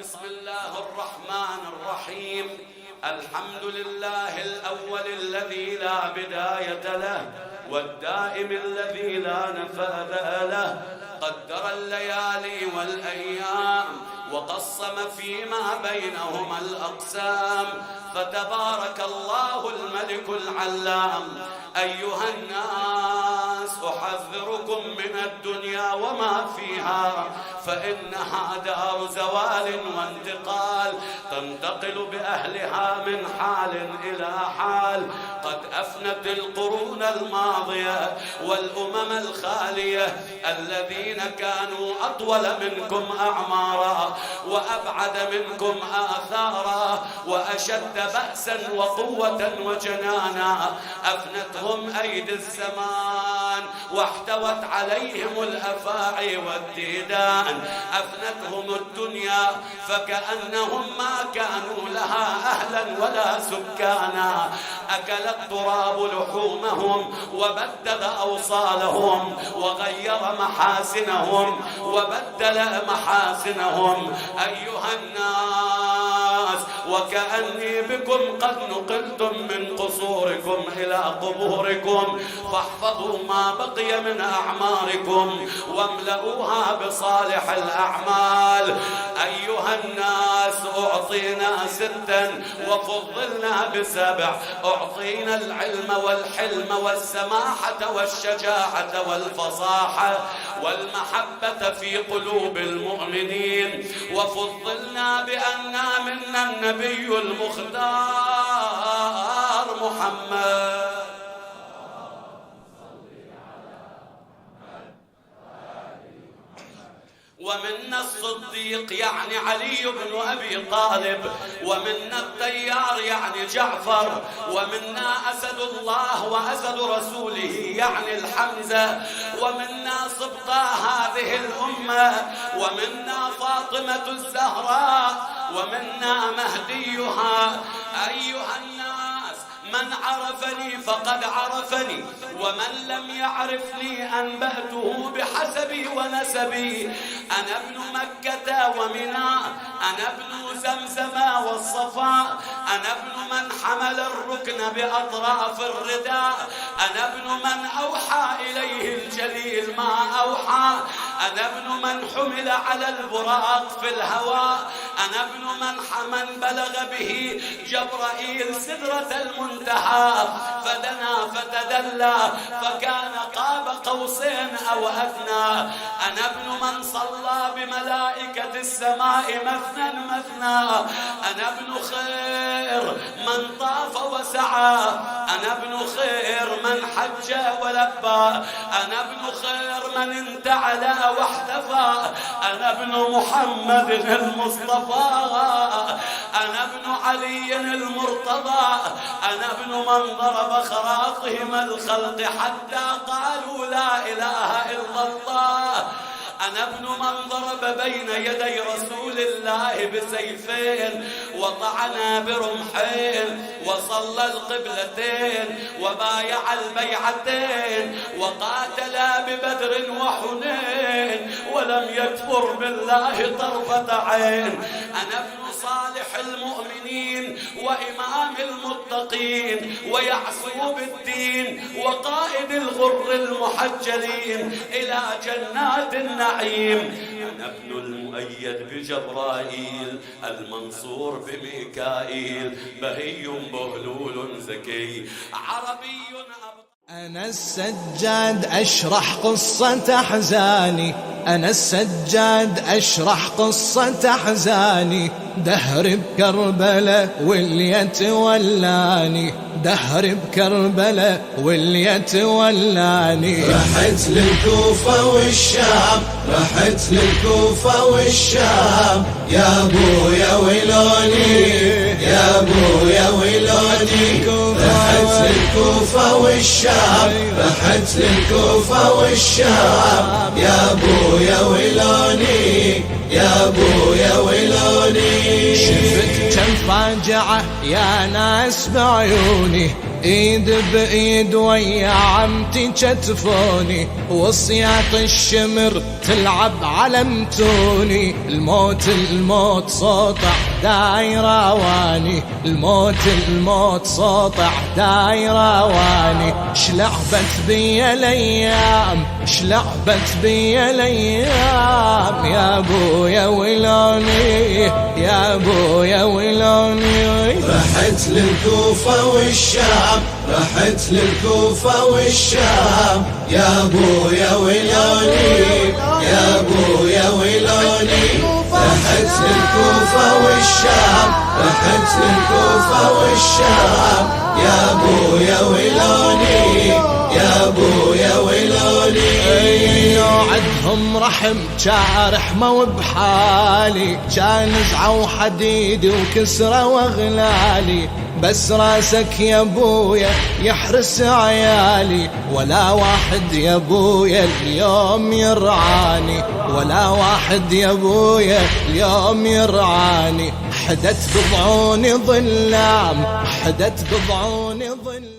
بسم الله الرحمن الرحيم. الحمد لله الأول الذي لا بداية له، والدائم الذي لا نفاذ له، قدر الليالي والأيام وقسم فيما بينهما الأقسام، فتبارك الله الملك العلام. أيها الناس، أحذركم من الدنيا وما فيها، فإنها دار زوال وانتقال، تنتقل بأهلها من حال إلى حال. قد أفنت القرون الماضية والأمم الخالية الذين كانوا أطول منكم أعمارا وأبعد منكم آثارا وأشد بأسا وقوة وجنانا، أفنتهم أيدي الزمان واحتوت عليهم الأفاعي والديدان، أفنتهم الدنيا فكأنهم ما كانوا لها أهلا ولا سكانا، أكل التراب لحومهم وبدل أوصالهم وغير محاسنهم وبدل محاسنهم. أيها الناس، وكأني بكم قد نقلتم من قصوركم إلى قبوركم، فاحفظوا ما بقي من أعماركم واملؤوها بصالح الأعمال. أيها الناس، أعطينا 6 وفضلنا ب7، أعطينا العلم والحلم والسماحة والشجاعة والفصاحة والمحبة في قلوب المؤمنين، وفضلنا بأننا منا النبي المختار محمد، ومنا الصديق يعني علي بن أبي طالب، ومنا الطيار يعني جعفر، ومنا أسد الله وأسد رسوله يعني الحمزة، ومنا سبطى هذه الأمة، ومنا فاطمة الزهراء، ومنا مهديها. أيها الناس، من عرفني فقد عرفني، ومن لم يعرفني أنبأته بحسبي ونسبي. أنا ابن مكة ومنى، أنا ابن زمزم والصفا، أنا ابن من حمل الركن بأطراف الرداء، أنا ابن من أوحى إليه الجليل ما أوحى، أنا ابن من حمل على البراق في الهواء، أنا ابن من بلغ به جبرائيل سدرة المنتهى فدنا فتدلى فكان قاب قوسين أو أدنى. أنا ابن من صلى بملائكة السماء مثنى مثنى، أنا ابن خير من طاف وسعى، أنا ابن خير من حج ولبى، أنا ابن خير من انتعل واحتفى، أنا ابن محمد المصطفى، أنا ابن علي المرتضى، أنا ابن من ضرب خراطهم الخلق حتى قالوا لا إله إلا الله، أنا ابن من ضرب بين يدي رسول الله بسيفين وطعنا برمحين وصلى القبلتين وبايع البيعتين وقاتل ببدر وحنين ولم يكفر بالله طرفة عين. أنا ابن صالح المؤمنين وإمام المتقين ويعصوب الدين وقائد الغر المحجلين إلى جنات النعيم. أنا ابن المؤيد بجبرائيل المنصور بميكائيل، بهي بهلول زكي عربي أنا السجاد أشرح قصة أحزاني، أنا السجاد أشرح قصة أحزاني، دهر بكربلاء واللي يتولاني، دهر بكربلاء واللي يتولاني. رحت للكوفة والشام، رحت للكوفة والشام، يا ابويا ويلوني، يا ابويا ويلوني. رحت للكوفة والشام، رحت للكوفة والشام، يا ابويا ويلوني، يا ابويا ويلوني. شفت كم فاجعة يا ناس بعيوني، ايد بايد ويا عمتي كتفوني، وصياط الشمر تلعب على متوني. الموت الموت صوت دايرة واني، الموت الموت صوت دايرة واني. شلعبت بي الايام، شلعبت بي الايام، يا ابويا ولوني، يا ابويا ولوني. رحت للكوفة والشام، رحت للكوفة والشام، يا ابويا ولوني، يا ابويا ولوني. رحت للكوفة والشام، رحت للكوفة والشام، يا ابويا ولوني، يا ابويا ولوني. عدهم رحم جارح مو بحالي، كان نزعه وحديدي وكسره واغلالي. بس راسك يا ابويا يحرس عيالي، ولا واحد يا ابويا اليوم يرعاني، ولا واحد يا ابويا اليوم يرعاني. حدت بضعوني ظلام، حدت بضعوني ظلام.